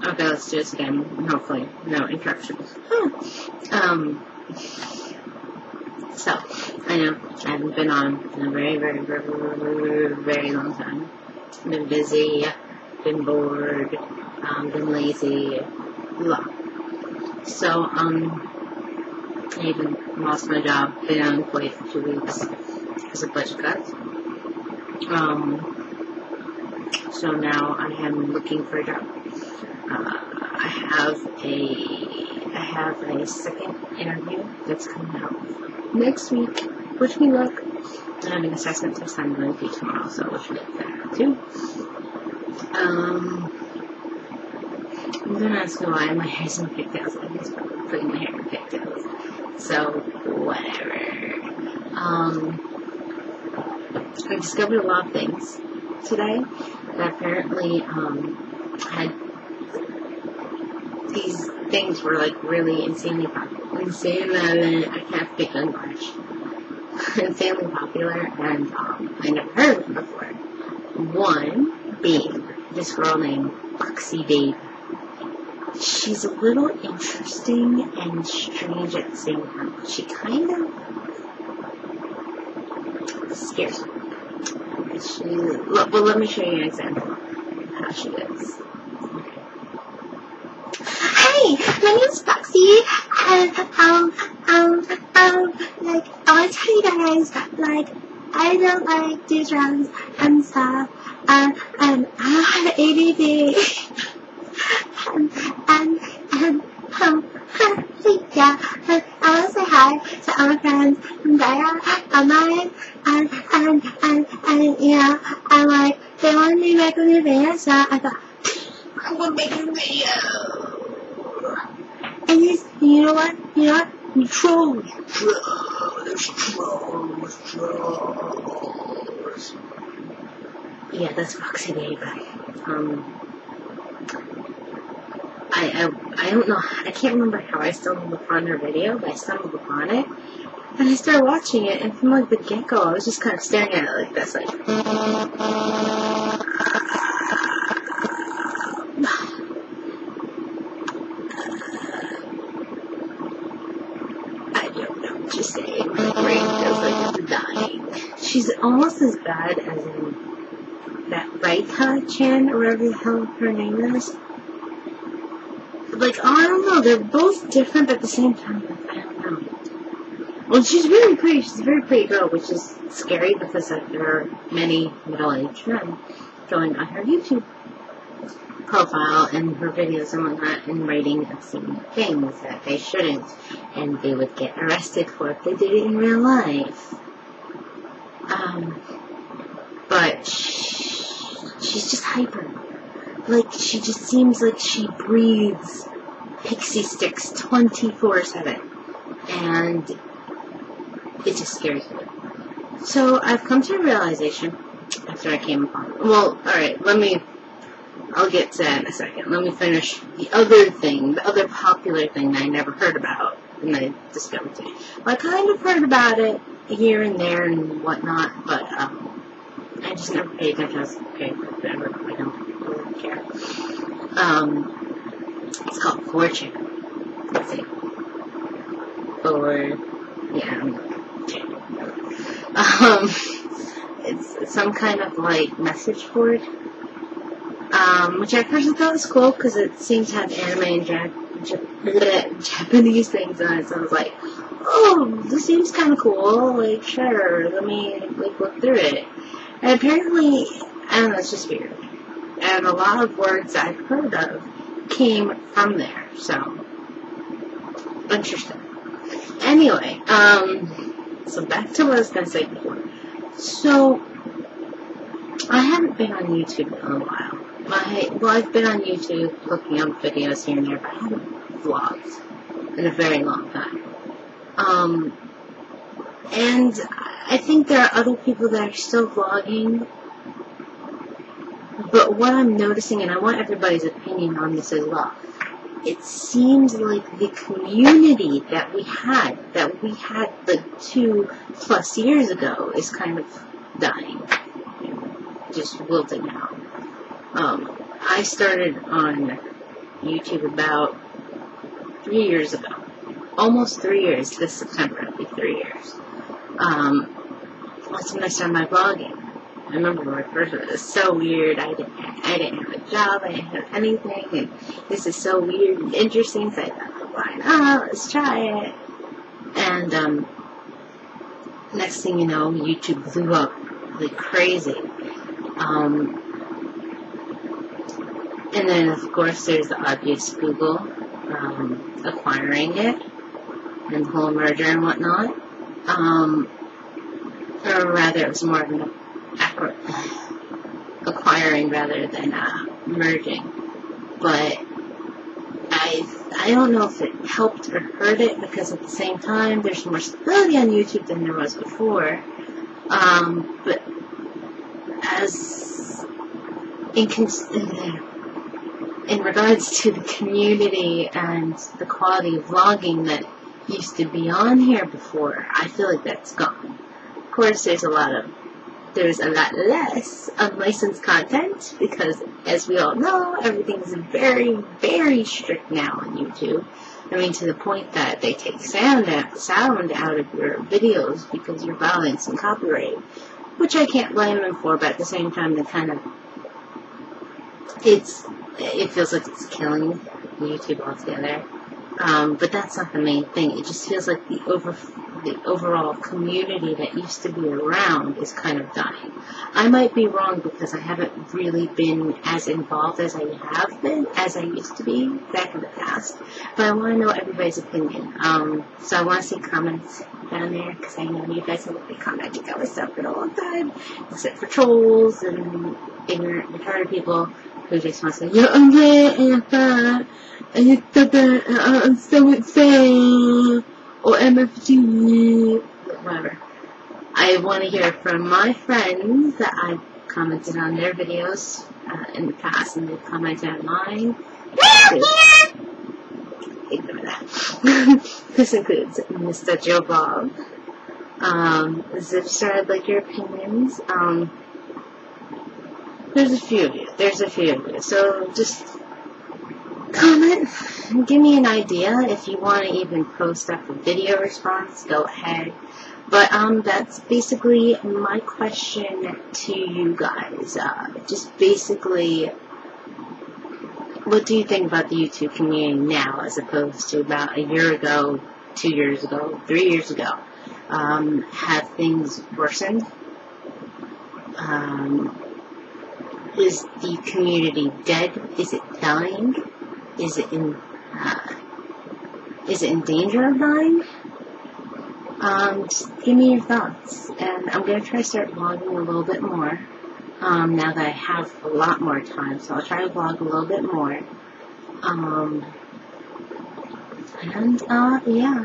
Okay, let's do this again. Hopefully, no interruptions. So, I know I haven't been on in a very, very, very, very, very long time. Been busy, been bored, been lazy, blah. So, I even lost my job, been unemployed for 2 weeks because of budget cuts. So now I am looking for a job. I have a second interview that's coming out next week. Wish me luck. I have an assessment test I'm going to do tomorrow, so wish me luck there too. I'm going to ask you why my hair's in pigtails. I'm just putting my hair in pigtails. So, whatever. I discovered a lot of things today that apparently had these things were like really insanely popular. I can't speak English. Insanely popular, and I never heard of them before. One being this girl named Foxy Babe. She's a little interesting and strange at the same time. She kind of scares me. Well, let me show you an example of how she is. Hey, my name's Foxy, and, like, I want to tell you guys, like, I don't like do drugs and stuff, and I have ADD, yeah, I want to say hi to all my friends, Dena, and mine, and, you know, and, like, they want me to make a new video, so I thought, I'm gonna make a video. And you know what? Trolls. Yeah, that's Foxy Babe. I don't know, I can't remember how I stumbled upon her video, but I stumbled upon it, and I started watching it, and from like the get-go, I was just kind of staring at it like this, like, I don't know what to say, my brain feels like it's dying. She's almost as bad as in that Raika-chan, or whatever the hell her name is. Like, I don't know, they're both different, but at the same time, I don't know. Well, she's really pretty, she's a very pretty girl, which is scary because like, there are many middle-aged men going on her YouTube profile and her videos and whatnot and writing obscene things that they shouldn't, and they would get arrested for if they did it in real life. But she's just hyper. Like, she just seems like she breathes pixie sticks 24/7, and it just scares me. So I've come to a realization after I came upon it. Well, alright, I'll get to that in a second. Let me finish the other thing, the other popular thing that I never heard about, and I discovered today. Well, I kind of heard about it here and there and whatnot, but I just never paid attention. I was okay, whatever, I don't really care. It's called 4chan. Let's see. It's some kind of like message board, which I personally thought was cool because it seems to have anime and Japanese things on it. So I was like, oh, this seems kind of cool. Like, sure, let me like look through it. And apparently, I don't know, it's just weird. And a lot of words I've heard of came from there. So interesting. Anyway, so back to what I was going to say before. So, I haven't been on YouTube in a while. I've been on YouTube looking up videos here and there, but I haven't vlogged in a very long time. And I think there are other people that are still vlogging, but what I'm noticing, and I want everybody's opinion on this as well, it seems like the community that we had like 2+ years ago is kind of dying, just wilting out. I started on YouTube about 3 years ago. Almost 3 years. This September it'll be 3 years. That's when I started my vlogging. I remember when I first it was so weird. I didn't have a job. I didn't have anything, and this is so weird and interesting. So I thought, why not? Let's try it. And next thing you know, YouTube blew up like crazy. And then of course there's the obvious Google acquiring it and the whole merger and whatnot. Or rather, it was more of an acquiring rather than merging. But I don't know if it helped or hurt it, because at the same time there's more stability on YouTube than there was before. But as in regards to the community and the quality of vlogging that used to be on here before, I feel like that's gone. Of course, there's a lot less unlicensed content, because as we all know, everything's very, very strict now on YouTube. I mean, to the point that they take sound out of your videos because you're violating some copyright, which I can't blame them for, but at the same time, they kind of, it feels like it's killing YouTube altogether. But that's not the main thing. It just feels like the overall community that used to be around is kind of dying. I might be wrong, because I haven't really been as involved as I used to be back in the past. But I want to know everybody's opinion. So I want to see comments down there, because I know you guys will be commenting on stuff for all the time, except for trolls and ignorant, retarded people who just want to say, you're ugly and fat, and you're stupid, and so insane, or MFG, whatever. I want to hear from my friends that I've commented on their videos in the past, and they've commented on mine. Ignore that. This includes Mr. Joe Bob, Zipster, I'd like your opinions. There's a few of you. So just comment and give me an idea. If you want to even post up a video response, go ahead. But that's basically my question to you guys. Just basically, what do you think about the YouTube community now as opposed to about a year ago, 2 years ago, 3 years ago? Have things worsened? Is the community dead? Is it dying? Is it in danger of dying? Just give me your thoughts. And I'm going to try to start vlogging a little bit more, now that I have a lot more time. So I'll try to vlog a little bit more. Yeah.